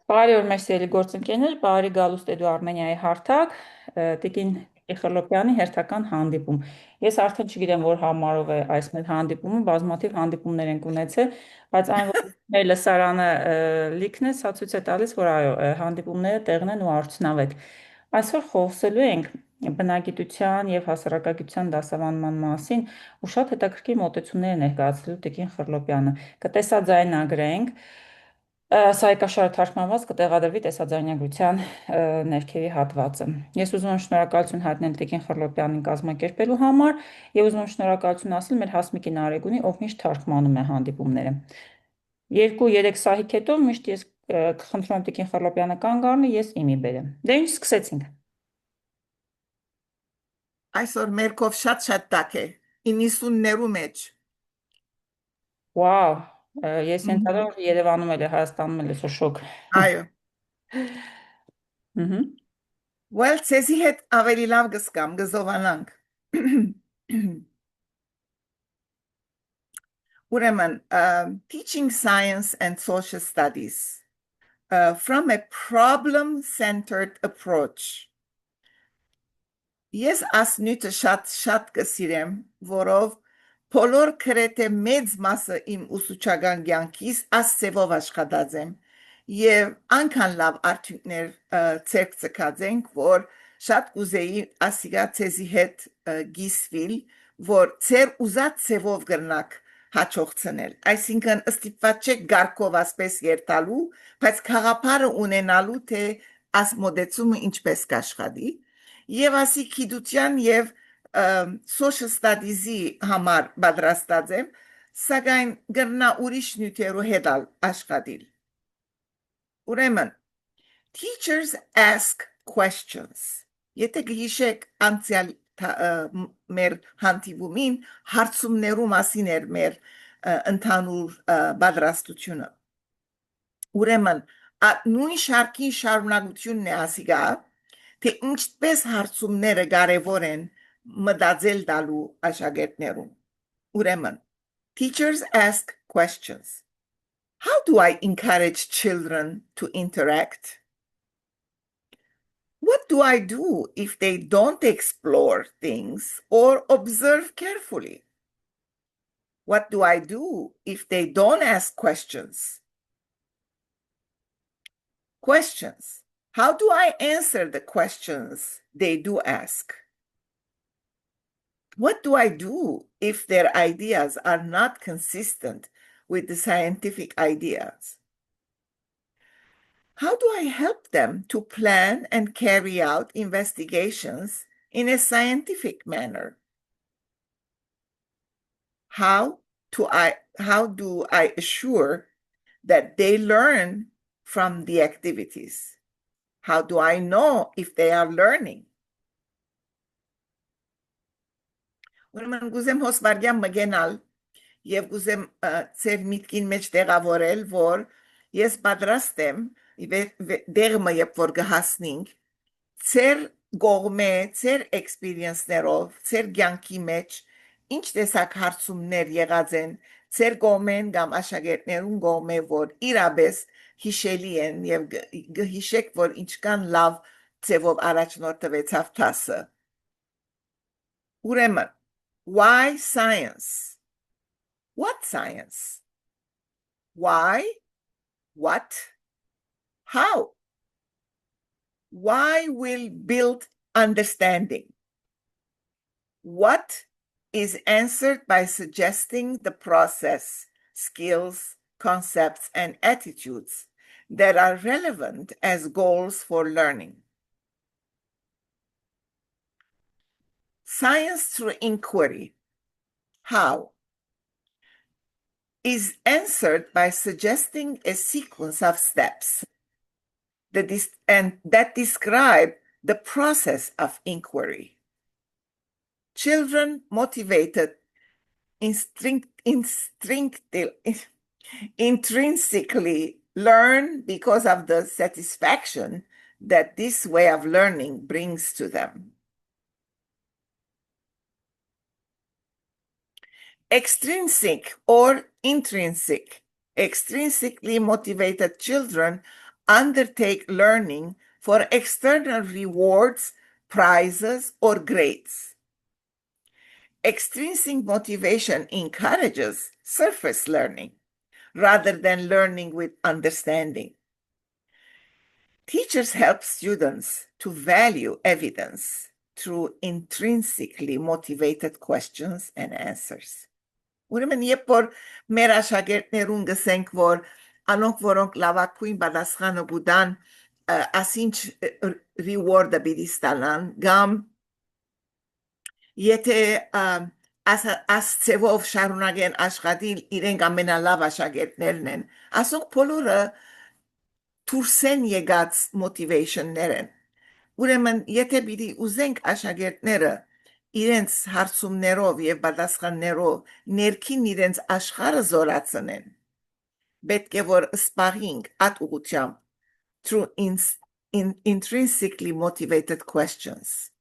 Բարի օր մեր սիրելի գործընկերներ, բարի գալուստ Էդու Արմենիայի հարթակ, Տիկին Խռլոպյանի հերթական հանդիպում։ Ես արդեն չգիտեմ, որ համարով է այս մեր հանդիպումը, բազմաթիվ հանդիպումներ ենք ունեցել, բայց այն որ մեր լսարանը լիքն է, սա ցույց է տալիս, որ այո, հանդիպումները տեղն են ու արդյունավետ։ Այսօր խոսելու ենք բնագիտության եւ հասարակագիտության դասավանդման մասին ու շատ հետաքրքիր մոտեցումներ ներկայացրելու Տիկին Խռլոպյանը։ Կտեսաձայնագրենք Սայկաշարը թարգմանված կտեղադրվի տեսաձայնագրության ներքևի հատվածը։ Ես ուզում եմ շնորհակալություն հայտնել Տիկին Խռլոպյանին կազմակերպելու համար եւ ուզում եմ շնորհակալություն ասել մեր Հասմիկին Արեգունի, ով միշտ թարգմանում է հանդիպումները։ 2-3 սահիկ հետո միշտ ես կխնդրում եմ Տիկին Խռլոպյանը կանգ առնի, ես իմի բերեմ։ Դե ինչ սկսեցինք։ Այսօր մերկով շատ տաք է, 90-ներու մեջ։ Վաու, ես ենթադրում եմ, որ Երևանում էլ է, Հայաստանում էլ է, սա շոկ։ Այո, well, ցեզի հետ ավելի լավ գսկամ, գզովանանք։ Ուրեմն, teaching science and social studies from a problem-centered approach. Ես ասնույթը շատ կսիրեմ, որով բոլոր քրեթե մեծ մասը իմ ուսուցչական կյանքիս ասծեվով աշխատած եմ եւ անքան լավ արդյունքներ ցերկ ցկած ենք, որ շատ կուզեի ասիգա ցեզի հետ գիսվիլ, որ ցեր ուզած ցևով գրնակ հաջողցնել, այսինքն ստիպված չեք գարկով ասպես երթալու, բայց խաղապարը ունենալու թե աս մոդեցումը ինչպես կաշխատի եւ ասի քիդության եւ social studies-ի համար պատրաստած եմ, սակայն գրնա ուրիշ նյութերու հետ աշխատիլ։ Ուրեմն, teachers ask questions. Եթե գիշեք անցյալ մեր հանդիպումին հարցումներու մասին էր մեր ընդհանուր պատրաստությունը։ Ուրեմն, նույն շարքի շարունակությունն է ասիգա, թե ինչպես հարցումները կարևոր են մտածել տալու աշակերտներուն։ Ուրեմն, teachers ask questions. How do I encourage children to interact? What do I do if they don't explore things or observe carefully? What do I do if they don't ask questions? Questions. How do I answer the questions they do ask? What do I do if their ideas are not consistent with the scientific ideas? How do I help them to plan and carry out investigations in a scientific manner? How do I assure that they learn from the activities? How do I know if they are learning? Ուրեմն գուզեմ հոսվարգյան մգենալ եւ գուզեմ ծեր միտքին մեջ տեղավորել, որ ես պատրաստ եմ դերմը երբ որ կհասնենք ծեր գողմե, ծեր էքսպերիենսներով, ծեր կյանքի մեջ ինչ տեսակ հարցումներ եղած են ծեր գողմեն կամ աշակերտներուն գողմե, որ իրապես հիշելի են եւ գհիշեք, որ ինչքան լավ ծևով առաջնորդվեցավ տասը։ Ուրեմն, why science? What science? Why? What? How? Why will build understanding? What is answered by suggesting the process, skills, concepts, and attitudes that are relevant as goals for learning. Science through inquiry. How? Is answered by suggesting a sequence of steps that describe the process of inquiry. Children motivated intrinsically learn because of the satisfaction that this way of learning brings to them. Extrinsic or intrinsic. Extrinsically motivated children undertake learning for external rewards, prizes, or grades. Extrinsic motivation encourages surface learning rather than learning with understanding. Teachers help students to value evidence through intrinsically motivated questions and answers. Ուրեմն երբ որ մեր աշակերտներուն գսենք որ անոնք որոնք լավագույն պատասխանը կուտան ասինչ reward-ը պիտի ստանան կամ եթե ասցեվով շարունակեն աշխատել իրենք ամենալավ աշակերտներն են ասոնք բոլորը թուրսեն եկած motivation-ներ են ուրեմն եթե պիտի ուզենք աշակերտները իրենց հարցումներով եւ պատասխաններով ներքին իրենց աշխարհը զորացնեն պետք է որ սպառինք այդ ուղղությամբ through intrinsically motivated questions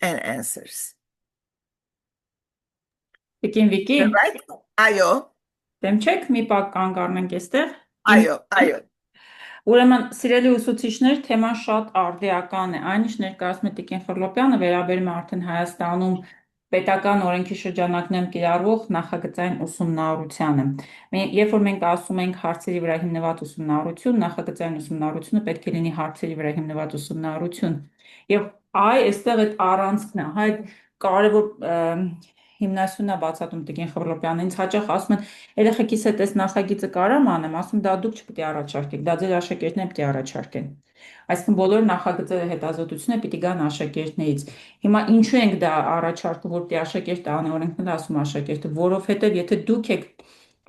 and answers. Տիկին Վիկի, Right? Այո, դեմ չեք մի պակ կանգ առնենք այստեղ։ այո. Ուրեմն, սիրելի ուսուցիչներ, թեման շատ արդիական է։ Այն ինչ ներկայացնում է Տիկին Խռլոպյանը վերաբերում է արդեն Հայաստանում պետական օրենքի շրջանակներում կիրառվող նախագծային ուսումնառությանը։ Երբ որ մենք ասում ենք հարցերի վրա հիմնված ուսումնառություն, նախագծային ուսումնառությունը պետք է լինի հարցերի վրա հիմնված ուսումնառություն։ Եվ այստեղ այդ առանցքն է, այդ կարևոր հիմնասյունը բացատրում Տիկին Խռլոպյանը ինձ հաճախ ասում են երեխեքիս հետ այս նախագիծը կարամ անեմ, ասում դա դուք չպետք է առաջարկեք, դա ձեր աշակերտներն պետք է առաջարկեն։ Այսինքն բոլոր նախագծերը հետազոտությունները պիտի գան աշակերտներից։ Հիմա ինչու ենք դա առաջարկում, որ պիտի աշակերտը անի, օրենքն ասում աշակերտը, որովհետև եթե դուք եք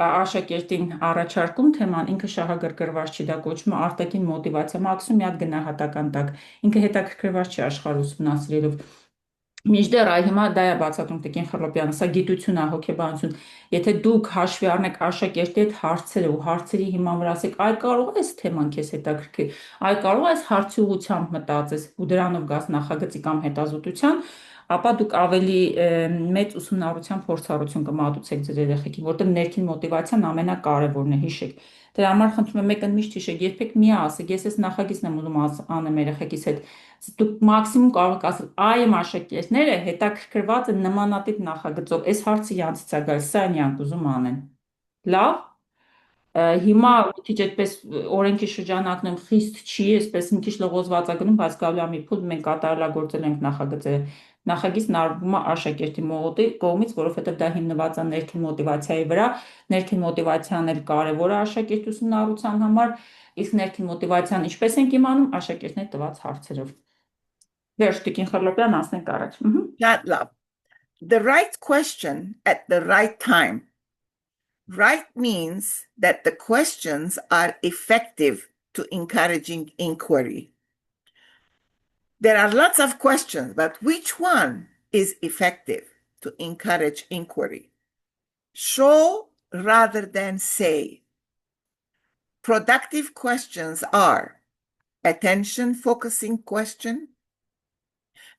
աշակերտին առաջարկում թեման, ինքը շահագրգռված չի, դա կոչվում է արտաքին մոտիվացիա, մաքսիմում մի հատ գնահատական տակ, ինքը հետաքրքրված չի աշխարհ ուսումնասիրելով։ Մինչդեռ հիմա դա է բացատրում Տիկին Խռլոպյանը, սա գիտություն է, հոգեբանություն։ Եթե դուք հաշվի առնեք աշակերտի հետ հարցերը ու հարցերի հիման վրա ասեք, այ կարող է այս թեման քեզ հետաքրքիր, այ կարող է այս հարցի ուղղությամբ մտածես ու դրանով գաս նախագծի կամ հետազոտության, ապա դուք ավելի մեծ ուսումնառության փորձառություն կմատուցեք ձեր երեխեքին, որտեղ ներքին մոտիվացիան ամենակարևորն է, հիշեք։ Դրա համար խնդրում եմ մեկը միշտ հիշեք, երբեք մի ասեք, ես այս նախագիծն եմ ուզում անեմ երեխեքիս հետ։ Դուք մաքսիմում կարող եք ասել, այ իմ աշակերտները հետաքրքրված են նմանատիպ նախագծով, այս հարցը յանցից է գալիս, սա են յանք ուզում անեն։ Լավ։ Հիմա մի քիչ այդպես օրենքի շրջանակներում խիստ չի, այսպես մի քիչ լղոզված է գնում, բայց գալու է մի փուլ մենք կատարելագործել ենք նախագծը։ Նախագիծն արվում է աշակերտի կողմից, որովհետև դա հիմնված է ներքին մոտիվացիայի վրա, ներքին մոտիվացիան էլ կարևոր է աշակերտի ուսումնառության համար, իսկ ներքին մոտիվացիան ինչպես ենք իմանում աշակերտների տված հարցերով։ Վերջ Տիկին Խռլոպյան, ասենք առաջ։ Շատ լավ. The right question at the right time. Right means that the questions are effective to encouraging inquiry. There are lots of questions, but which one is effective to encourage inquiry? Show rather than say. Productive questions are attention focusing question,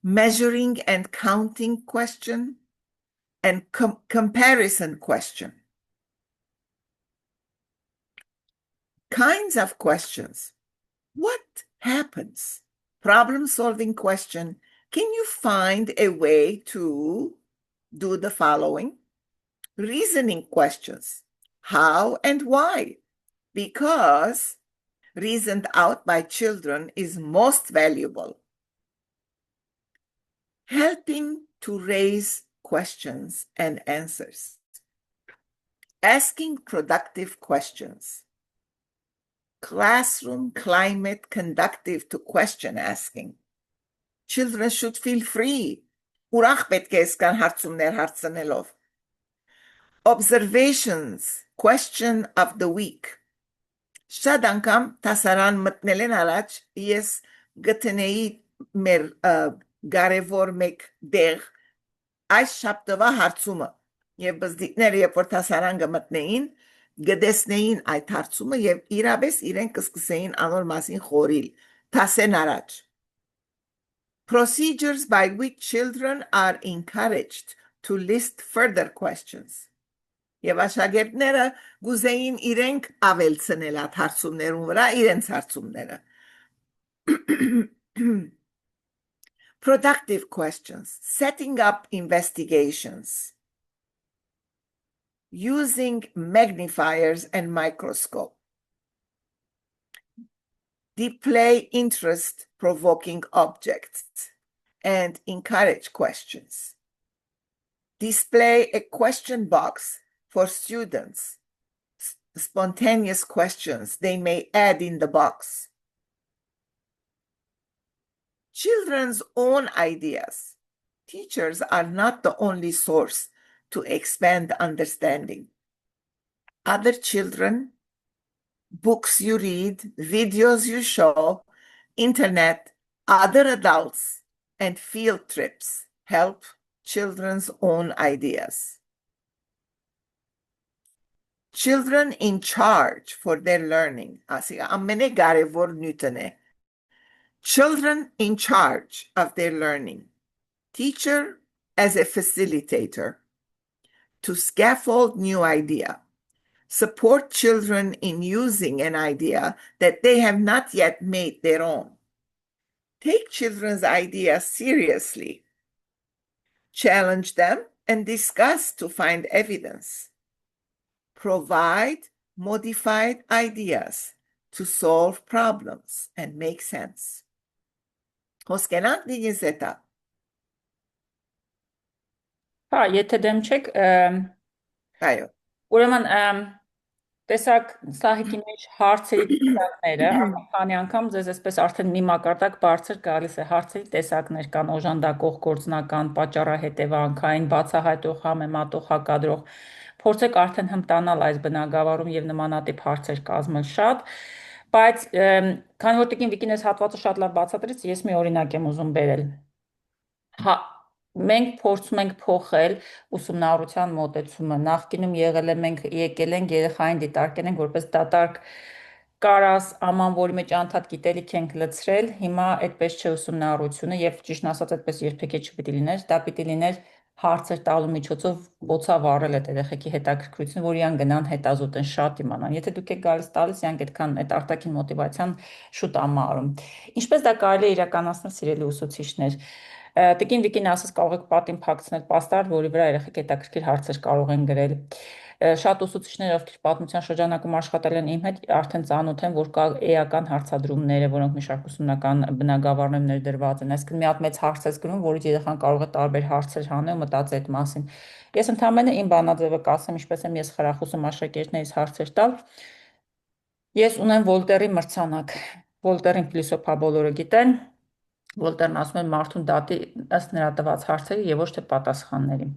measuring and counting question, and comparison question. Kinds of questions. What happens? Problem-solving question. Can you find a way to do the following? Reasoning questions. How and why? Because reasoned out by children is most valuable. Helping to raise questions and answers. Asking productive questions. Classroom climate conducive to question asking. Children should feel free. Ուրախ պետք է սկան հարցումներ հարցնելով. Observations, question of the week. Շատ անգամ տասարան մտնել են առաջ, ես գտնեի մեր կարևոր մեկ դեղ այս շաբթվա հարցումը եւ բզդիկները երբ որ տասարան գմտնեին գտեսնեին այդ հարցումը եւ իրապես իրենք կսկսեին անոր մասին խորիլ տասեն առաջ. Procedures by which children are encouraged to list further questions. Եվ աշակերտները գուզեին իրենք ավելցնել այդ հարցումներուն վրա իրենց հարցումները։ Productive questions, setting up investigations, using magnifiers and microscope, display interest-provoking objects, and encourage questions. Display a question box for students, spontaneous questions they may add in the box. Children's own ideas. Teachers are not the only source to expand understanding. Other children, books you read, videos you show, internet, other adults, and field trips help children's own ideas. Children in charge for their learning. Children in charge of their learning. Teacher as a facilitator to scaffold new idea. Support children in using an idea that they have not yet made their own. Take children's ideas seriously. Challenge them and discuss to find evidence. Provide modified ideas to solve problems and make sense. Հոսկենանք դիգիզետա։ Հա, եթե դեմ չեք, Այո։ ուրեմն տեսակ սահիկի մեջ հարցերի տեսակները, քանի անգամ ձեզ այսպես արդեն մի մակարդակ բարձր գալիս է հարցերի տեսակներ կան օժանդակող, գործնական, պատճառահետևանքային, բացահայտող, համեմատող, հակադրող։ Փորձեք արդեն հմտանալ այս բնագավառում եւ նմանատիպ հարցեր կազմել շատ, բայց քանի որ տիկին Վիկին այս հատվածը շատ լավ բացատրեց, ես մի օրինակ եմ ուզում բերել։ Հա, մենք փորձում ենք փոխել ուսումնառության մոտեցումը։ Նախկինում եղել է մենք եկել ենք երեխային դիտարկել ենք որպես դատարկ կարաս աման, որի մեջ անդադ գիտելիք ենք լցրել, հիմա այդպես չէ ուսումնառությունը եւ ճիշտն ասած այդպես երբեք չպիտի լիներ, դա պիտի լիներ հարցեր տալու միջոցով ոցավառել այդ երեխեքի հետաքրքրությունը, որ իրան գնան հետազոտեն, շատ իմանան։ Եթե դուք եք գալիս տալիս, իրանք այդքան այդ արտաքին մոտիվացիան շուտ ամառում։ Ինչպես դա կարելի է իրականացնել, սիրելի ուսուցիչներ։ Տիկին Վիկին ասես կարող եք պատին փակցնել պաստառ, որի վրա երեխեք հետաքրքիր հարցեր կարող են գրել։ Շատ ուսուցիչներ, ովքեր պատմության շրջանակում աշխատել են իմ հետ, արդեն ծանոթ են, որ կա էական հարցադրումները, որոնք մի շարք ուսումնական բնագավառներում ներդրված են։ Այսինքն մի հատ մեծ հարց ես գրում, որից երեխան կարող է տարբեր հարցեր հանել ու մտածել այդ մասին։ Ես ընդհանրապես իմ բանաձևը կասեմ, ինչպես եմ ես խրախուսում աշակերտներից հարցեր տալ։ Ես ունեմ Վոլտերի մրցանակ։ Վոլտերին փիլիսոփա բոլորը գիտեն։ Վոլտերն ասում է մարդուն դատի ըստ նրա տված հարցերի եւ ոչ թե պատասխանների։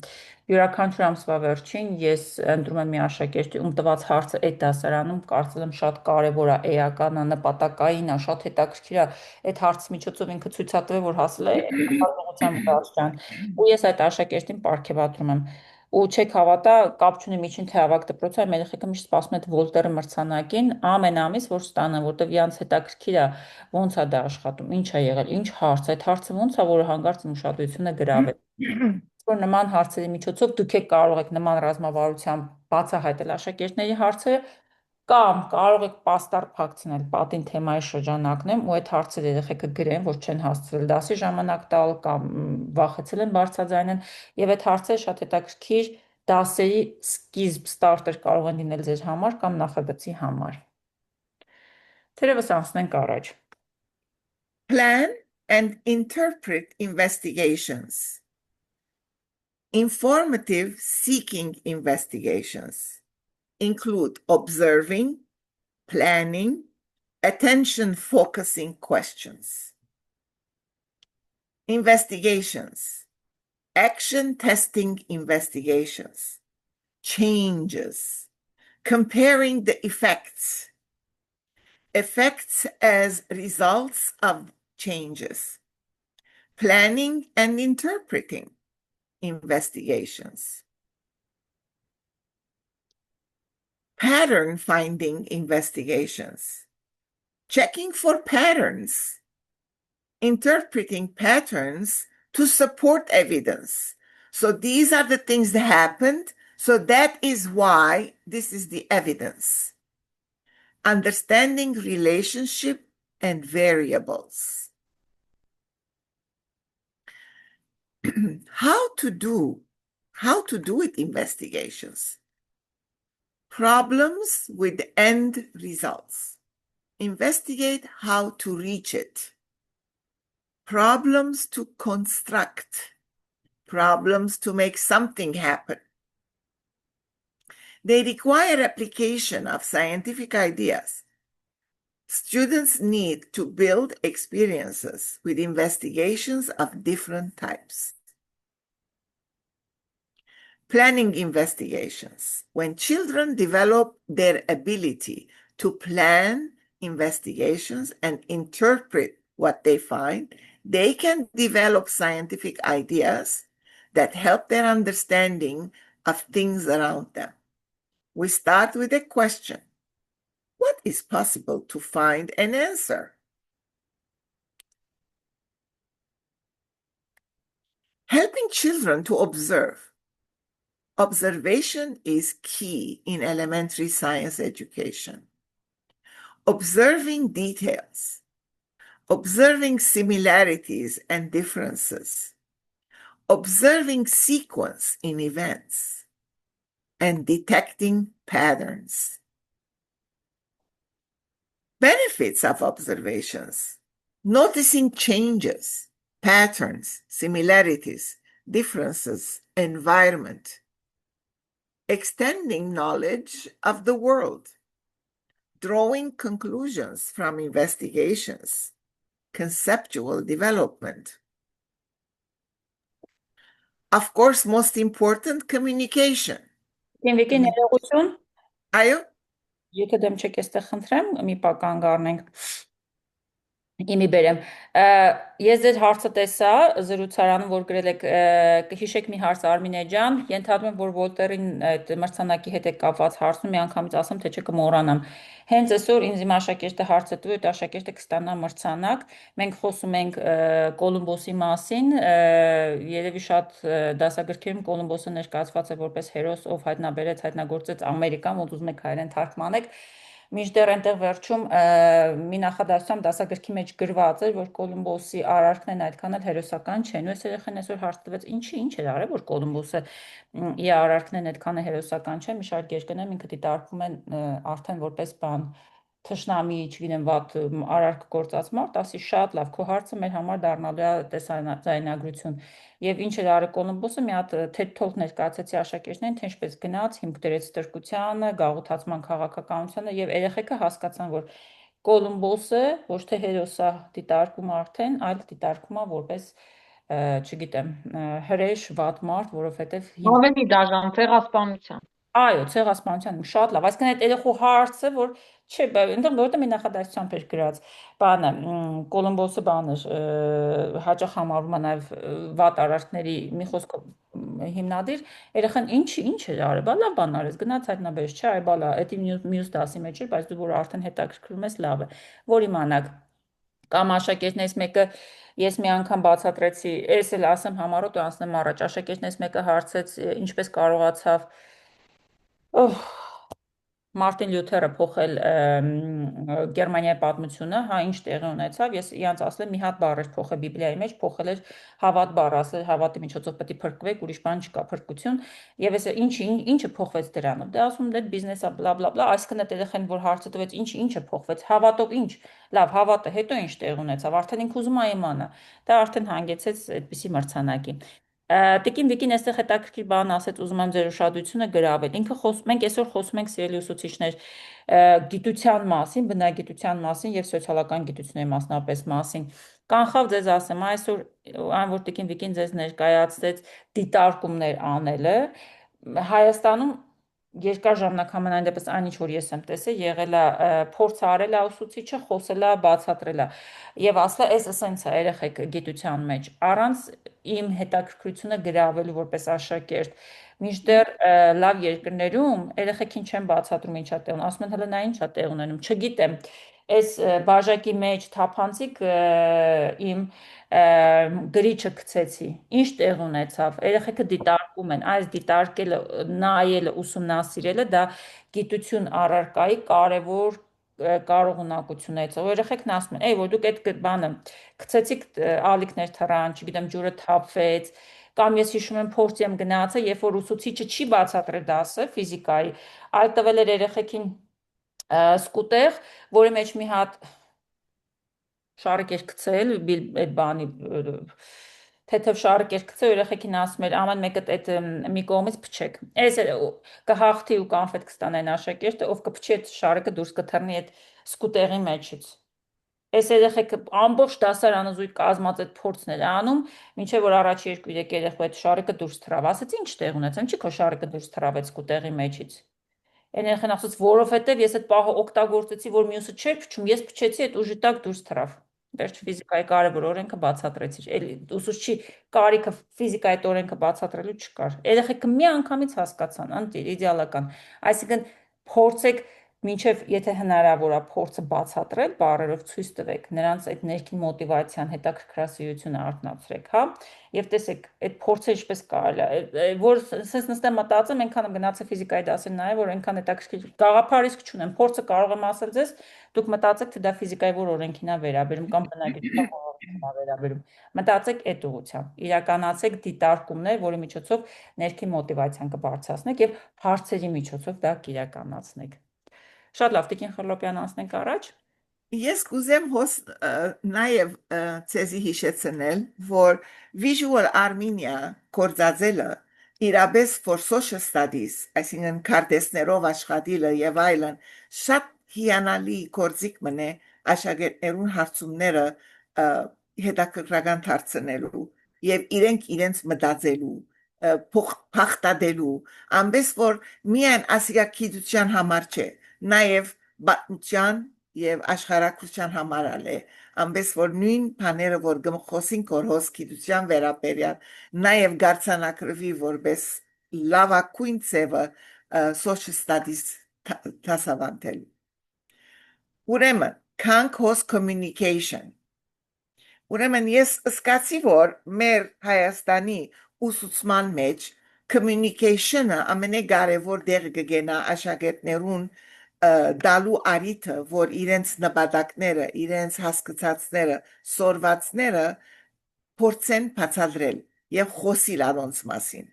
Յուրաքանչյուր ամսվա վերջին ես ընտրում եմ մի աշակերտի, ում տված հարցը այդ դասարանում կարծել եմ շատ կարեւոր է, էական է, նպատակային է, շատ հետաքրքիր է։ Այդ հարցի միջոցով ինքը ցույցատվել, որ հասել է հաջողության վրա։ Ու ես այդ աշակերտին պարգևատրում եմ։ Ու չեք հավատա, կապ չունի միջին թե ավագ դպրոցը, մեր երեխեքը միշտ սպասում են Վոլտերի մրցանակին, ամեն ամիս որ ստանան, որտեվ իրանց հետաքրքիր է ոնց է դա աշխատում, ինչ է եղել, ինչ հարց, այդ հարցը ոնց է, որ հանկարծ ուշադրությունը գրավել։ Որ նման հարցերի միջոցով դուք եք կարող եք նման ռազմավարությամբ բացահայտել աշակերտների հարցերը կամ կարող եք պաստառ փակցնել պատին թեմայի շրջանակներում ու այդ հարցերը երեխեքը գրեն, որ չեն հասցրել դասի ժամանակ տալ կամ վախեցել են բարձրաձայնել եւ այդ հարցերը շատ հետաքրքիր դասերի սկիզբ ստարտեր կարող են լինել ձեր համար կամ նախագծի համար։ Թերևս անցնենք առաջ։ Plan and interpret investigations. Informative seeking investigations include observing, planning, attention-focusing questions. Investigations, action testing investigations, changes, comparing the effects as results of changes, planning and interpreting investigations, pattern finding investigations, checking for patterns, interpreting patterns to support evidence. So these are the things that happened, So that is why this is the evidence. Understanding relationship and variables. How to do it investigations. Problems with end results. Investigate how to reach it. Problems to construct. Problems to make something happen. They require application of scientific ideas. Students need to build experiences with investigations of different types. Planning investigations. When children develop their ability to plan investigations and interpret what they find, they can develop scientific ideas that help their understanding of things around them. We start with a question. What is possible to find an answer? Helping children to observe. Observation is key in elementary science education. Observing details, observing similarities and differences, observing sequence in events, and detecting patterns. Benefits of observations: noticing changes, patterns, similarities, differences, environment, extending knowledge of the world, drawing conclusions from investigations, conceptual development. Of course, most important, communication. Ինվիկի ներողություն, Այո, եթե դեմ չեք էստեղ խնդրեմ, մի պա կանգ առնենք։ Իմի բերեմ։ Ես ձեր հարցը տեսա զրուցարանում, որ գրել եք, կհիշեք մի հարց Արմինե ջան, ենթադրում եմ, որ Վոլտերին այդ մրցանակի հետ է կապված հարցում, մի անգամից ասեմ, թե չկմոռանամ։ Հենց այսօր ինձ իմ աշակերտը հարցը տվի, այդ աշակերտը կստանա մրցանակ։ Մենք խոսում ենք Կոլումբոսի մասին, երևի շատ դասագրքերում Կոլումբոսը ներկայացված է որպես հերոս, ով հայտնաբերեց, հայտնագործեց Ամերիկան, ոնց ուզում եք հայերեն թարգմանեք։ Մինչդեռ այնտեղ վերջում մի նախադասությամբ դասագրքի մեջ գրված էր, որ Կոլումբոսի արարքներն այդքան էլ հերոսական չեն։ Ու այս երեխան այսօր հարց տվեց, ինչ էր արել, որ Կոլումբոսը իր արարքներն այդքան է հերոսական չեն, մի շարք երկրներում ինքը դիտարկվում են արդեն որպես բան թշնամի, չգիտեմ, վատ արարք գործած մարդ, ասի շատ լավ, քո հարցը մեր համար դառնալու է տեսանձայնագրություն։ Եվ ինչ էր արել Կոլումբոսը, մի հատ TED Talk ներկայացեցի աշակերտներին, թե ինչպես գնաց, հիմք դրեց ստրկությանը, գաղութացման քաղաքականությանը, եւ երեխեքը հասկացան, որ Կոլումբոսը ոչ թե հերոս է դիտարկում արդեն, այլ դիտարկում է որպես չգիտեմ, հրեշ վատ մարդ, որովհետեւ Ավելի դաժան ցեղասպանության։ Այո, ցեղասպանության շատ լավ, այսինքն այդ երեխու հարցը, որ չէ, այնտեղ որտեղ մի նախադասությամբ էր գրած, բանը Կոլումբոսը բաներ հաճախ համարվում է նաև վատ արարքների մի խոսքով հիմնադիր, երեխան ինչ էր արել, բա լավ բան արեց, գնաց հայտնաբերեց, չէ, այ բալա, դա մյուս դասի մեջ էր, բայց դու որ արդեն հետաքրքրում ես, լավ է, որ իմանաք կամ աշակերտներից մեկը ես մի անգամ բացատրեցի, ես էլ ասեմ համառոտ ու անցնեմ առաջ, աշակերտներից մեկը հարցեց, ինչպես կարողացավ Մարտին Լյութերը փոխել Գերմանիայի պատմությունը, հա ինչ տեղի ունեցավ, ես իրանց ասել եմ մի հատ բառ էր փոխել Բիբլիայի մեջ, փոխել էր հավատ բառ, ասել հավատի միջոցով պետք է փրկվեք, ուրիշ բան չկա, փրկություն, եւ ես ինչը փոխվեց դրանով։ Դե ասում դե բիզնեսը բլա բլա բլա, այսինքն այդ երեխան որ հարցը տվեց ինչը փոխվեց, հավատով ինչ, լավ, հավատը հետո ինչ տեղ ունեցավ, արդեն ինքը ուզում է իմանա։ Դա արդեն հանգեցեց այդպիսի մրցանակի։ Տիկին Վիկին այստեղ հետաքրքիր բան ասեց, ուզում եմ ձեր ուշադրությունը գրավել։ Մենք այսօր խոսում ենք սիրելի ուսուցիչներ գիտության մասին, բնագիտության մասին եւ սոցիալական գիտությունների մասնապես մասին։ Կանխավ ձեզ ասեմ, այսօր այն որ Տիկին Վիկին ձեզ ներկայացրեց դիտարկումներ անելը, Հայաստանում երկար ժամանակ համենայն դեպս այն ինչ որ ես եմ տեսել, եղել է փորձ արել է ուսուցիչը, խոսել է, բացատրել է եւ ասել է, սենց է երեխեք գիտության մեջ, առանց իմ հետաքրքրությունը գրավելու որպես աշակերտ։ Մինչդեռ լավ երկրներում երեխեքին չեն բացատրում ինչա տեղ, ասում են հələ նա ինչա տեղ ունենում, չգիտեմ։ Այս բաժակի մեջ թափանցիկ իմ գրիչը գցեցի, ինչ տեղ ունեցավ, երեխեքը դիտարկում են, այս դիտարկելը, նայելը, ուսումնասիրելը դա գիտություն առարկայի կարևոր կարողունակություն է, որ երեխեքն ասում են, որ դուք այդ բանը գցեցիք ալիքներ թռան, չգիտեմ, ջուրը թափվեց, կամ ես հիշում եմ փորձի եմ գնացել, երբ որ ուսուցիչը չի բացատրել դասը ֆիզիկայի, այլ տվել էր երեխեքին սկուտեղ, որի մեջ մի հատ շարք էր գցել, այդ բանի թեթև շարք էր գցել, երեխեքին ասում էր ամեն մեկը այդ մի կողմից փչեք։ Այս կհաղթի ու կոնֆետ կստանեն աշակերտը, ով կփչի այդ շարքը դուրս կթռնի այդ սկուտեղի մեջից։ Այս երեխեքը ամբողջ դասարանը զույգ կազմած այդ փորձն էր անում, մինչև որ առաջի 2-3 երեխու այդ շարքը դուրս թռավ։ Ասացի ինչ տեղ ունեցան, չի քո շարքը դուրս թռավ այդ սկուտեղի մեջից։ Այն երեխան ասաց, որովհետև ես այդ պահը օգտագործեցի, որ մյուսը չէր փչում, ես փչեցի, այդ ուժի տակ դուրս թռավ։ Վերջ ֆիզիկայի կարևոր օրենքը բացատրեցի։ Էլի ուսուցչի կարիքը ֆիզիկայի այդ օրենքը բացատրելու չկար։ Երեխեքը մի անգամից հասկացան, անտիր, իդեալական։ Այսինքն փորձեք մինչև եթե հնարավոր է փորձը բացատրել, բառերով ցույց տվեք, նրանց այդ ներքին մոտիվացիան, հետաքրքրասիրությունը արտնացրեք, հա։ Եվ տեսեք, այդ փորձը ինչպես կարելի է, որ sense նստեմ մտածեմ, այնքան եմ գնացել ֆիզիկայի դասեր նայել, որ այնքան հետաքրքիր գաղափար իսկ չունեմ, փորձը կարող եմ ասել ձեզ, դուք մտածեք, թե դա ֆիզիկայի որ օրենքին է վերաբերում կամ բնագիտության օրենքին է վերաբերում։ Մտածեք այդ ուղղությամբ, իրականացեք դիտարկումներ, որի միջոցով ներքին մոտիվացիան կբարձրացնեք եւ հարցերի միջոցով դա կիրականացնեք։ Շատ լավ, Տիկին Խլոպյան, անցնենք առաջ։ Ես կուզեմ նաև ցեզի հիշեցնել, որ Visual Armenia կորցածելը իրապես for social studies, այսինքն քարտեզներով աշխատելը եւ այլն, շատ հիանալի կորձիկ մնե աշակերտներուն հարցումները հետաքրքրական դարձնելու եւ իրենց մտածելու փոխտադելու ամենս որ միայն ասիակիդության համար չէ, նաև բացության եւ աշխարհակրթության համար է ամենս որ նույն բաները որ գմխոսին կորհոս գիտության վերաբերյալ նաև գարցանակրվի որպես լավակույն ծևը social studies դասավանդել ուրեմն concourse communication ուրեմն ես սկացի որ մեր Հայաստանի ուսուցման մեջ communication-ը ամենակարևոր դեր կգենա աշակերտներուն դալու արիթը, որ իրենց նպատակները, իրենց հասկացածները, սորվածները փորձեն բացատրել եւ խոսիլ առոնց մասին։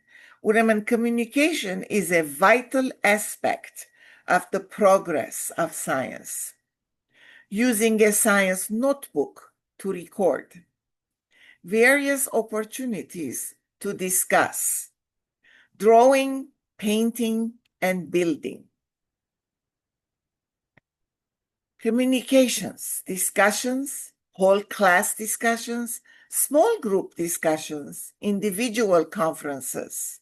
Ուրեմն communication is a vital aspect of the progress of science. Using a science notebook to record various opportunities to discuss drawing, painting, and building. Communications, discussions, whole class discussions, small group discussions, individual conferences,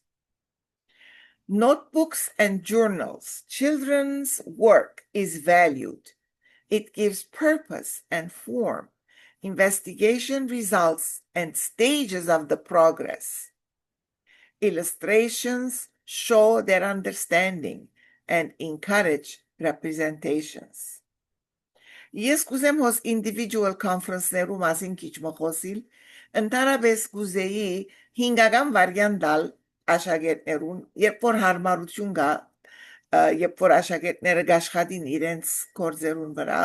notebooks and journals. Children's work is valued. It gives purpose and form, investigation results and stages of the progress. Illustrations show their understanding and encourage representations. Ես կուզեմ հոս individual conference-ներու մասին քիչ մխոսիլ, ընդհանրապես կուզեի հինգական վարյան դալ աշակերտներուն, երբ որ հարմարություն կա, երբ որ աշակերտները գաշխատին իրենց կորձերուն վրա,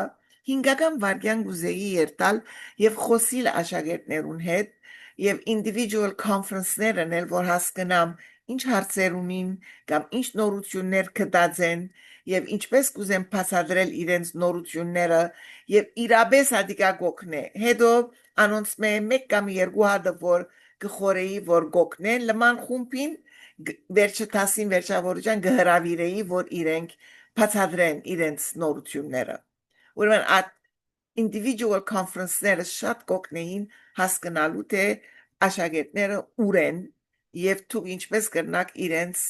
հինգական վարյան կուզեի երտալ եւ խոսիլ աշակերտներուն հետ եւ individual conference-ներն էլ որ հասկանամ ինչ հարցեր ունին կամ ինչ նորություններ կդածեն եւ ինչպես կուզեմ բացատրել իրենց նորությունները եւ իրապես հատիկա գոքնե հետո անոնց մեկ կամ երկու հատ որ գխորեի որ գոքնեն լման խումբին վերջը տասին վերջավորության գհրավիրեի որ իրենք բացատրեն իրենց նորությունները ուրեմն at individual conference-ները շատ գոքնեին հասկանալու թե աշակերտները ուրեն եւ դու ինչպես կրնակ իրենց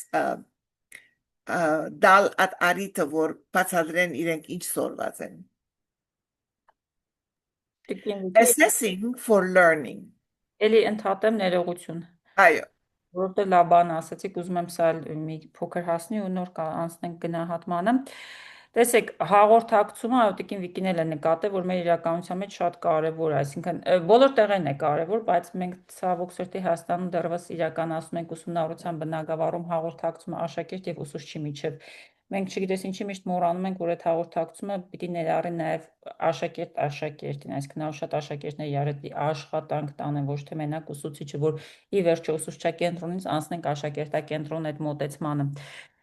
դալ at արիթը որ բացատրեն իրենք ինչ սորված են assessing for learning Էլի ընդհատեմ ներողություն այո որովհետեւ լավ բան ասացիք ուզում եմ սա մի փոքր հասնի ու նոր անցնենք գնահատմանը Տեսեք, հաղորդակցումը այոտիկին Վիկին էլ է նկատել, որ մեր իրականության մեջ շատ կարևոր է, այսինքն բոլոր տեղերն է կարևոր, բայց մենք ցավոք սրտի Հայաստանում դեռևս իրականացնում ենք ուսումնառության բնագավառում հաղորդակցումը աշակերտ եւ ուսուցչի միջև։ Մենք չգիտես ինչի միշտ մոռանում ենք, որ այդ հաղորդակցումը պիտի ներառի նաեւ աշակերտին, այսինքն նա շատ աշակերտներ իրար աշխատանք տանեն, ոչ թե մենակ ուսուցիչը, որ ի վերջո ուսուցչակենտրոնից անցնենք աշակերտակենտրոն այդ մոտեցմանը։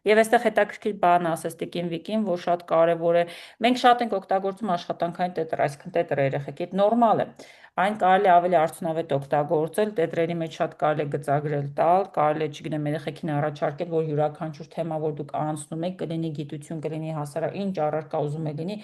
Եվ այստեղ հետաքրքիր բան ասես Տիկին Վիկին, որ շատ կարևոր է։ Մենք շատ ենք օգտագործում աշխատանքային տետր, այսինքն տետրը երեխեք, այդ նորմալ է։ Այն կարելի է ավելի արդյունավետ օգտագործել, տետրերի մեջ շատ կարելի է գծագրել տալ, կարելի է, չգիտեմ, երեխեքին առաջարկել, որ յուրաքանչյուր թեմա, որ դուք անցնում եք, կլինի գիտություն, կլինի հասարակ, ինչ առարկա ուզում եք լինի,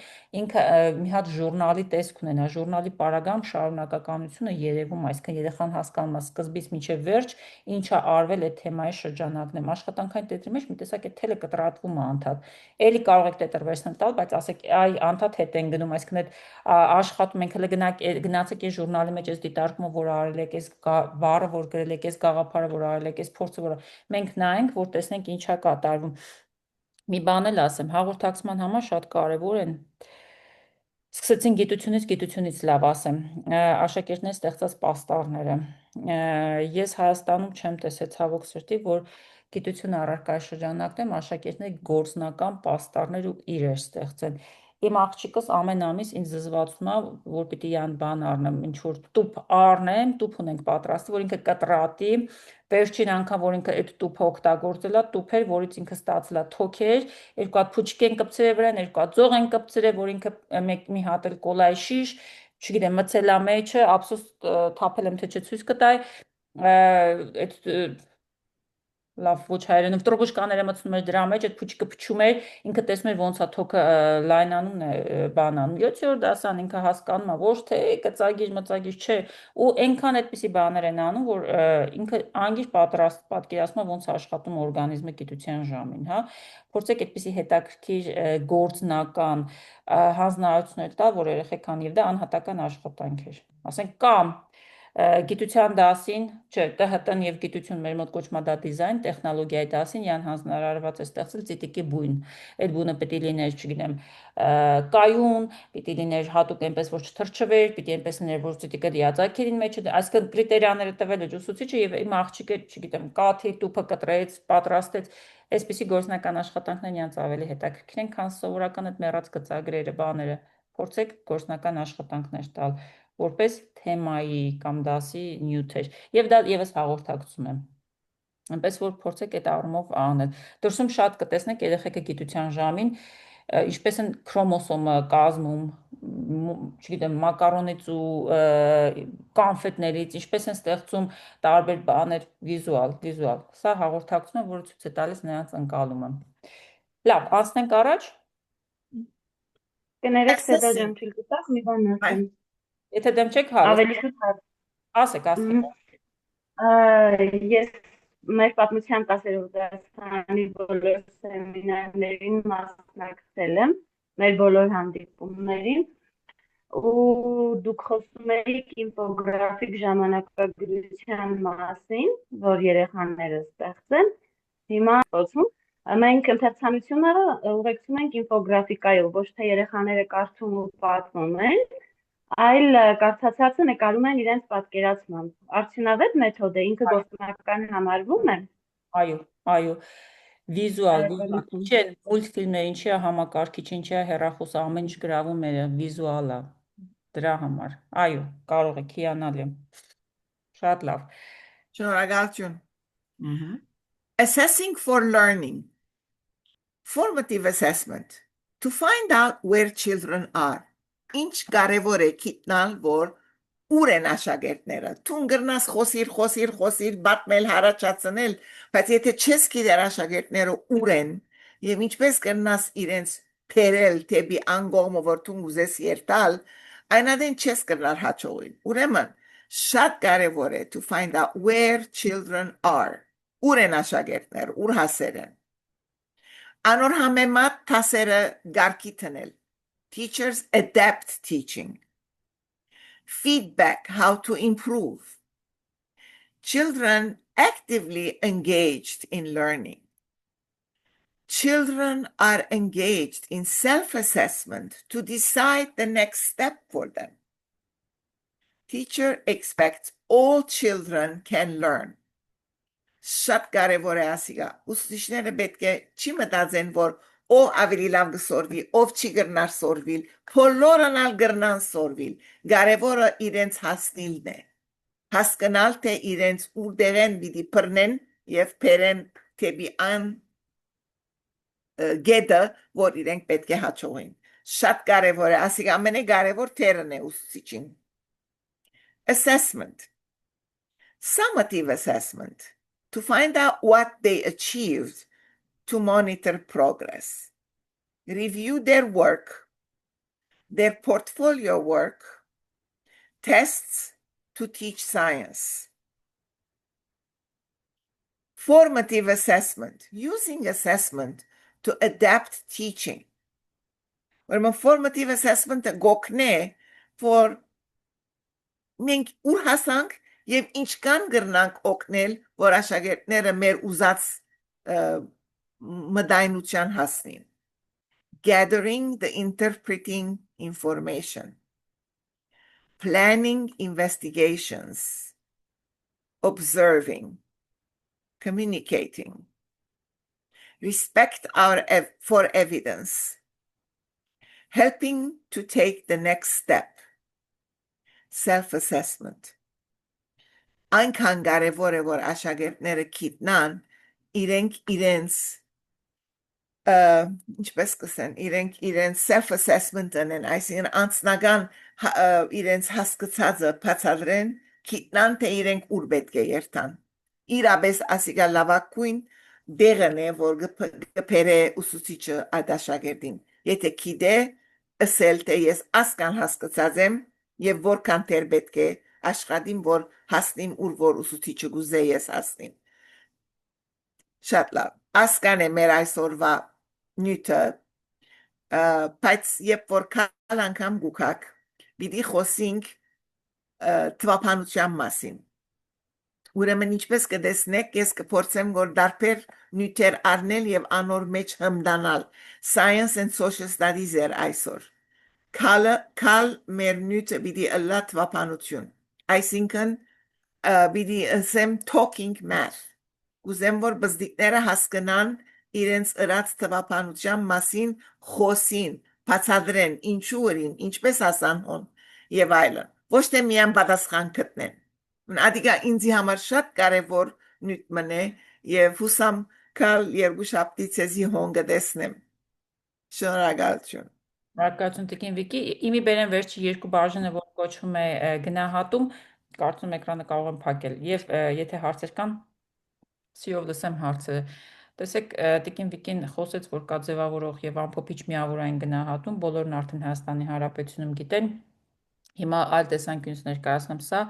ինքը մի հատ ժուրնալի տեսք ունենա, ժուրնալի պարագայում շարունակականությունը երևում, այսինքն երեխան հասկանում է սկզբից մինչև վերջ, ինչա արվել այդ թեմայի շրջանակներում։ Աշխատանքային տետրի մեջ մի տեսակ այդ թելը կտրատվում է անդադ։ Էլի կարող եք տետր վերցնել տալ, բայց ասեք, այ անդադ հետ են գնում, այսինքն այդ աշխատում ենք, հələ գնացեք այս ժուրնալի մեջ այս դիտարկումը, որ արել եք, այս բառը, որ գրել եք, այս գաղափարը, որ արել եք, այս փորձը, որ մենք նայենք, որ տեսնենք ինչա կատարվում։ Մի բան էլ ասեմ, հաղորդակցման համար շատ կարևոր են Սկսեցին գիտությունից լավ ասեմ, աշակերտներ ստեղծած պաստառները։ Ես Հայաստանում չեմ տեսել ցավոք սրտի, որ գիտություն առարկայի շրջանակներում աշակերտներ գործնական պաստառներ ու իրեր ստեղծեն։ Իմ աղջիկս ամեն ամիս ինձ զզվացնում է, որ պիտի յան բան առնեմ, ինչ որ տուփ առնեմ, տուփ ունենք պատրաստի, որ ինքը կտրատի, վերջին անգամ, որ ինքը այդ տուփը օգտագործել է, տուփ էր, որից ինքը ստացել է թոքեր, երկու հատ փուչիկ են կպցրել վրան, երկու հատ ձող են կպցրել, որ ինքը մի հատ էլ կոլայի շիշ, չգիտեմ, մցել է մեջը, ափսոս թափել եմ թե չցույց կտայ, այդ լավ ոչ հայերենով տրոբուշկաները մտցնում էր դրա մեջ, այդ փուչիկը փչում էր, ինքը տեսնում էր ոնց է թոքը լայնանում է բանանում։ 7-րդ դասան ինքը հասկանում է, ոչ թե կծագիր, մծագիր չէ, ու այնքան այդպիսի բաներ են անում, որ ինքը անգիր պատկերացնում է ոնց է աշխատում օրգանիզմը գիտության ժամին, հա։ Փորձեք այդպիսի հետաքրքիր գործնական հանձնարարություններ տալ, որ երեխեքան եւ դա անհատական աշխատանք էր։ Ասենք կամ գիտության դասին, չէ, ՏՀՏ-ն եւ գիտություն մեր մոտ կոչվում է դա դիզայն, տեխնոլոգիայի դասին յան հանձնարարված է ստեղծել ծիտիկի բույն։ Այդ բույնը պետք է լիներ, չգիտեմ, կայուն, պիտի լիներ հատուկ այնպես որ չթրջվեր, պիտի այնպես լիներ որ ծիտիկը դիածակերին մեջ, այսինքն կրիտերիաները տվել է ուսուցիչը եւ իմ աղջիկը, չգիտեմ, կաթի տուփը կտրեց, պատրաստեց, այսպիսի գործնական աշխատանքներն յանց ավելի հետաքրքիր են, քան սովորական այդ մեռած գծագրերը, բաները։ Փորձեք գործնական աշխատանքներ տալ որպես թեմայի կամ դասի նյութեր եւ դա եւս հաղորդակցում է այնպես որ փորձեք այդ առումով անել դրսում շատ կտեսնեք երեխեքը գիտության ժամին ինչպես են քրոմոսոմը կազմում չգիտեմ մակարոնից ու կոնֆետներից ինչպես են ստեղծում տարբեր բաներ վիզուալ սա հաղորդակցում է որը ցույց է տալիս նրանց ընկալումը լավ անցնենք առաջ կներեք Սեդա ջան թույլ տաք մի բան ասեմ Եթե դեմ չեք հարուստ, ավելի շուտ ասեք։ Ես մեր պատմության 10-րդ դասարանի բոլոր սեմինարներին մասնակցել եմ, մեր բոլոր հանդիպումներին, ու դուք խոսում եք ինֆոգրաֆիկ ժամանակագրության մասին, որ երեխաները ստեղծեն, հիմա խոսում, մենք ընթերցանությունը ուղեկցում ենք ինֆոգրաֆիկայով, ոչ թե երեխաները կարդում ու պատմում են, այլ կարդացածը նկարում են իրենց պատկերացմամբ։ Արդյունավետ մեթոդ է, ինքը գործնական համարվում է։ Այո, վիզուալ, ինչի է մուլտֆիլմներ, ինչի է համակարգիչ, ինչի է հեռախոս, ամեն ինչ գրավում է վիզուալ է, դրա համար։ Այո, կարող եք հիանալի։ Շատ լավ։ Շնորհակալություն։ Assessing for learning. Formative assessment. To find out where children are. Ինչ կարևոր է գիտնալ, որ ուր են աշակերտները։ Տուն գրնաս խոսիր, բատմել, հարաճացնել, բայց եթե չես գիտեր աշակերտները ուր են եւ ինչպես կրնաս իրենց փերել թեպի անգողը, որ տուն ուզես երթալ, այնադեն չես կրնար հաջողին։ Ուրեմն շատ կարևոր է to find out where children are. Ուր են աշակերտները, ուր հասեր են։ Անոր համեմատ թասերը գարկի տնել. Teachers adapt teaching. Feedback, how to improve. Children actively engaged in learning. Children are engaged in self-assessment to decide the next step for them. Teacher expects all children can learn. Շատ կարևոր է ասիգա ուսուցիչները պետք է չի մտածեն որ ով ավելի լավ կսորվի ով չի գրնար սորվիլ բոլորն ալ գրնան սորվիլ կարևորը իրենց հասնիլն է հասկանալ թե իրենց ուդերեն պիտի բռնեն եւ բերեն թեպի ան գետը որ իրենք պետք է հաջողեն շատ կարևոր է ասիգա ամենակարևոր թերն է ուսուցիչին assessment summative assessment to find out what they achieved, to monitor progress, review their work, their portfolio work, tests to teach science. Formative assessment, using assessment to adapt teaching. When formative assessment gokne for մենք ուր հասանք Եվ ինչքան գրնանք օգնել, որ աշակերտները մեր ուզած մտայնության հասնին. Gathering the interpreting information, planning investigations, observing, communicating, respect for evidence, helping to take the next step, self-assessment. Այնքան կարևոր է որ աշակերտները գիտնան իրենց ինչպես կսեն իրենց self-assessment անեն այսինքն անձնական իրենց հասկացածը բացատրեն գիտնան թե իրենք ուր պետք է երթան իրապես ասիկա լավակույն դերն է որ կփերե ուսուցիչը այդ աշակերտին եթե գիտե ասել թե ես ասկան հասկացած եմ եւ որքան դեր պետք է աշխատին որ հասնիմ ուր որ ուսուցիչը գուզե ես հասնիմ շատ լավ ասկան է մեր այսօրվա նյութը բայց երբ որ կալ անգամ գուքակ պիտի խոսենք թվապանության մասին ուրեմն ինչպես կտեսնեք ես կփորձեմ որ դարբեր նյութեր առնել եւ անոր մեջ հմդանալ science and social studies այսօր կալ մեր նյութը պիտի ըլլա թվապանություն այսինքն պիտի ասեմ talking math ուզեմ որ բզդիկները հասկանան իրենց ըրած թվապանության մասին խոսին բացատրեն ինչու өрին ինչպես ասան հոն եւ այլն ոչ թե միայն պատասխան գտնեն ադիգա ինձի համար շատ կարեւոր նյութ մնե եւ հուսամ կալ երկու շաբթի ցեզի հոն կտեսնեմ շնորհակալություն Մարգարություն Տիկին Վիկի, իմի բերեն վերջի երկու բաժինը, որ կոչվում է գնահատում, կարծում էկրանը կարող եմ փակել, եւ եթե հարցեր կան, սիրով լսեմ հարցերը։ Տեսեք, Տիկին Վիկին խոսեց, որ կա ձևավորող եւ ամփոփիչ միավորային գնահատում, բոլորն արդեն Հայաստանի Հանրապետությունում գիտեն։ Հիմա այլ տեսանկյունից ներկայացնեմ սա։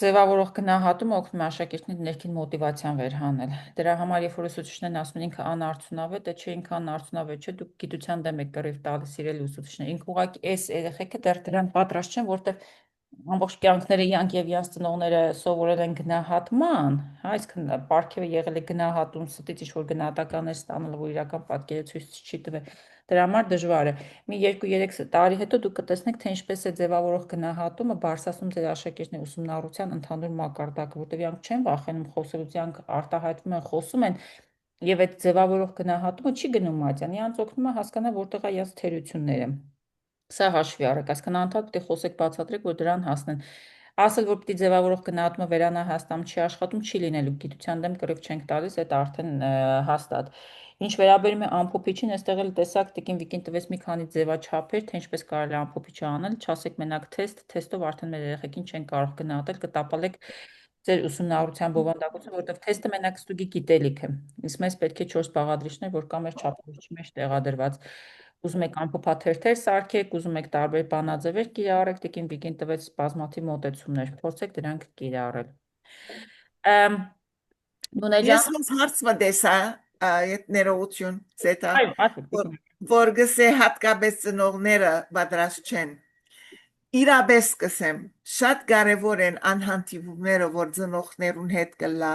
Ձևավորող գնահատումը օգնում է աշակերտների ներքին մոտիվացիան վերհանել։ Դրա համար, երբ որ ուսուցիչներն ասում են ինքը անարդյունավետ է, չէ ինքը անարդյունավետ չէ, դուք գիտության դեմ եք կռիվ տալիս իրել ուսուցիչներ։ Ինքը ուղղակի այս երեխեքը դեռ դրան պատրաստ չեն, որտեղ ամբողջ կյանքները իրանք եւ իրանք ծնողները սովորել են գնահատման, այսինքն պարգևը եղել է գնահատում, ստից ինչ-որ գնահատականներ ստանալը, որ իրական պատկերը ցույց չի տվել։ Դրա համար դժվար է։ Մի 2-3 տարի հետո դուք կտեսնեք, թե ինչպես է ձևավորող գնահատումը բարձրացնում ձեր աշակերտների ուսումնառության ընդհանուր մակարդակը, որտեղ իրանք չեն վախենում խոսելուց, իրանք արտահայտվում են, խոսում են, եւ այդ ձևավորող գնահատումը չի գնում մատյան, իրանք օգնում է հասկանալ որտեղ է իրանք թերությունները։ Սա հաշվի առեք, այսքան անդադ պիտի խոսեք բացատրեք, որ դրան հասնեն։ Ասել, որ պիտի ձևավորող գնահատումը վերանա Հայաստանում չի աշխատում, չի լինելու, գիտության դեմ կռիվ չենք տալիս, այդ արդեն հաստատ։ Ինչ վերաբերում է ամփոփիչին, այստեղ էլ տեսակ Տիկին Վիկին տվեց մի քանի ձևաչափեր, թե ինչպես կարելի է ամփոփիչը անել, չասեք մենակ թեստով արդեն մեր երեխեքին չեն կարող գնահատել, կտապալեք ձեր ուսումնառության բովանդակությունը, որովհետև թեստը մենակ ստուգի գիտելիք է։ Իսկ մեզ պետք է 4 բաղադրիչներ, որ կա մեր չափորոշիչի մեջ տեղադրված։ Ուզում եք ամփոփաթերթեր սարքեք, ուզում եք տարբեր բանաձևեր կիրառեք, Տիկին Վիկին տվեց բազմաթիվ մոտեցումներ, փորձեք դրանք կիրառել։ Ես հարց մտեսա այդ ներողություն զետա Այո, ասեք։ որ գսե հատկապես ծնողները պատրաստ չեն իրապես կսեմ շատ կարևոր են անհանդիպումները որ ծնողներուն հետ կլա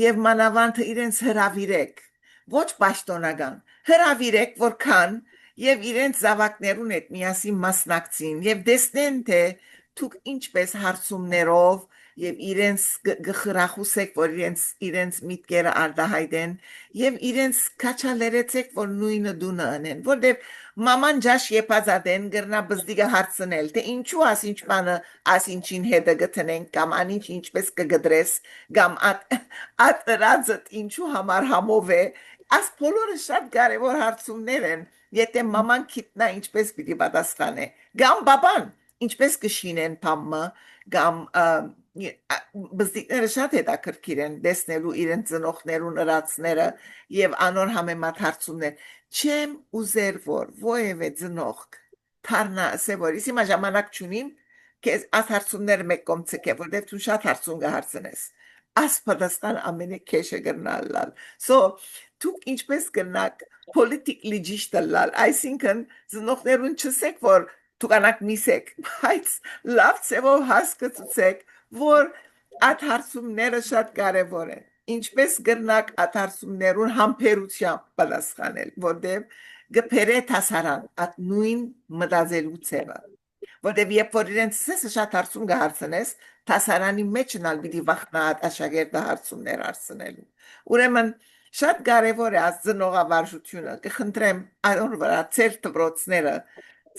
եւ մանավանդ իրենց հրավիրեք ոչ պաշտոնական հրավիրեք որքան եւ իրենց զավակներուն հետ միասին մասնակցին եւ տեսնեն թե դուք ինչպես հարցումներով եւ իրենց գխրախուսեք որ իրենց միտքերը արտահայտեն եւ իրենց քաչալերեցեք որ նույնը դունը անեն որտեւ մաման ջաշ եփածադեն գրնա բզդիգը հարցնել թե ինչու ասինչ բանը ասինչին հետը գտնենք կամ անինչ ինչպես կգդրես կամ ատրածդ ինչու համար համով է աս բոլորը շատ կարևոր հարցումներ են եթե մաման գիտնա ինչպես պիտի պատասխանե կամ բաբան ինչպես կշինեն փամը կամ բզդիկները շատ հետաքրքիր են տեսնելու իրենց ծնողներուն ըրացները եւ անոր համեմատ հարցումներ չեմ ուզեր որ ովևէ ծնող թարնա ասե որ իսիմա ժամանակ չունիմ քեզ աս հարցումներ մեկ կոմցկե որտեվ դու շատ հարցում կհարցնես աս պատասխան ամենը քեշը գնալալ so դուք ինչպես կնակ politically ճիշտ լալ այսինքն ծնողներուն չսեք որ դուք միսեք բայց լավ ծևով հասկացուցեք որ այդ հարցումները շատ կարևոր են ինչպես կրնակ այդ հարցումներուն համբերությամբ պատասխանել որտեղ գբերե հասարան այդ նույն մտածելու ծևը որտեղ երբ որ իրենց շատ հարցում կհարցնես հասարանի մեջնալ պիտի վախնա այդ աշակերտը հարցումներ հարցնելու ուրեմն շատ կարևոր է ծնողավարժությունը կխնդրեմ այօր վրա ծեր դպրոցները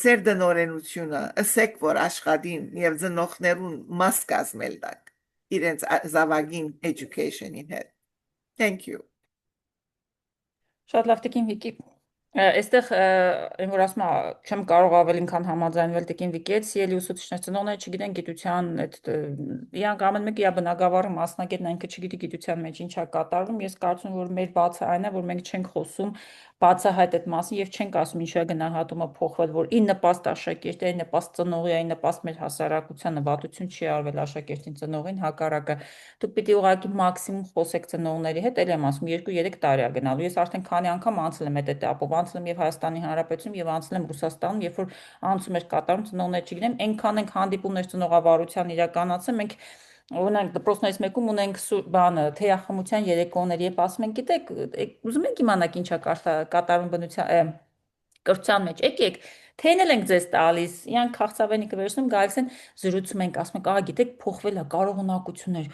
ծեր դնորենությունը ասեք որ աշխատին եւ ծնողներուն մաս կազմել դակ իրենց զավակին education-ին հետ thank you Շատ լավ տիկին Վիկի այստեղ որ ասում չեմ կարող ավելին քան համաձայնվել տիկին Վիկի հետ սիրելի ուսուցիչներ ծնողները չգիտեն գիտության այդ իրանք ամեն մեկը իա բնակավարը մասնագետն այնքը չգիտի գիտության մեջ ինչա կատարվում ես կարծում որ մեր բացը այն է որ մենք չենք խոսում բացահայտ այդ մասին եւ չենք ասում ինչա գնահատումը փոխվել որ ի նպաստ աշակերտի այն նպաստ ծնողի այն նպաստ մեր հասարակության նվատություն չի արվել աշակերտին ծնողին հակառակը դուք պիտի ուղղակի մաքսիմում խոսեք ծնողների հետ էլ եմ ասում 2-3 տարի է գնալու ես արդեն քանի անգամ անցել եմ այդ этаպով անցել եմ եւ Հայաստանի Հանրապետությունում եւ անցել եմ Ռուսաստանում երբ որ անցում էր կատարում ծնողները չգիտեմ այնքան ենք հանդիպումներ ծնողավարության իրականացել մենք Ունենք դպրոցներից մեկում ունենք բանը թեյախմության երեկոներ, երբ ասում են, գիտեք, ուզում եք իմանալ ինչա կատարում բնության կրթության մեջ, եկեք, թեյն էլ ենք ձեզ տալիս, իրանք քաղցավենիքը վերցնում, գալիս են զրուցում ենք, ասում ենք, ահա գիտեք, փոխվել է կարողունակություններ։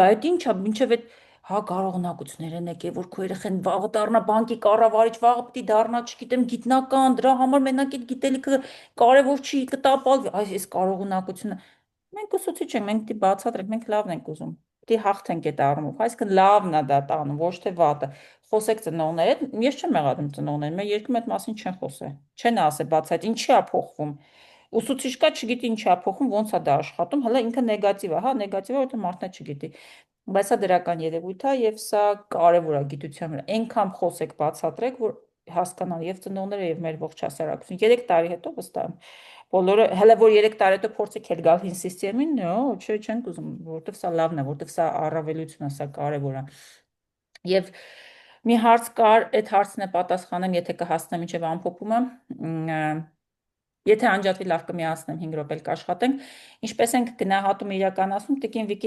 Այդ ինչա, մինչև այդ հա կարողունակություններ են եկել, որ քո երեխան վաղը դառնա բանկի կառավարիչ, վաղը պիտի դառնա, չգիտեմ, գիտնական, դրա համար մենակ այդ գիտելիքը կարևոր չի, կտապալվի, այս կարողունակությունը Մենք ուսուցիչ ենք, մենք պիտի բացատրենք, մենք լավն ենք ուզում։ Պիտի հաղթենք այդ առումով։ Այսինքն լավն է դա տանում, ոչ թե վատը։ Խոսեք ծնողների հետ, ես չեմ մեղադրում ծնողներին, մեր երկրում այդ մասին չեն խոսել։ Չեն ասել բացահայտ, ինչի է փոխվում։ Ուսուցիչ կա չգիտի ինչի է փոխվում, ոնց է դա աշխատում, հələ ինքը նեգատիվ է, հա, նեգատիվ է, որտեղ մարդն չգիտի։ Բայց սա դրական երևույթ է եւ սա կարեւոր է գիտության վրա։ Այնքան խոսեք, բացատրեք, որ հասկանան եւ ծնողները եւ մեր ողջ հասարակությունը 3 տարի հետո վստահ եմ բոլորը հələ որ 3 տարի հետո փորձեք հետ գալ հին սիստեմին, չենք ուզում, որովհետև սա լավն է, որովհետև սա առավելություն է, սա կարևոր է։ Եվ մի հարց կար, այդ հարցն է պատասխանեմ, եթե կհասնեմ ինչև ամփոփումը, եթե անջատվի լավ կմիացնեմ 5 րոպե կաշխատենք, ինչպես ենք գնահատում իրականացնում, տիկին Վիկին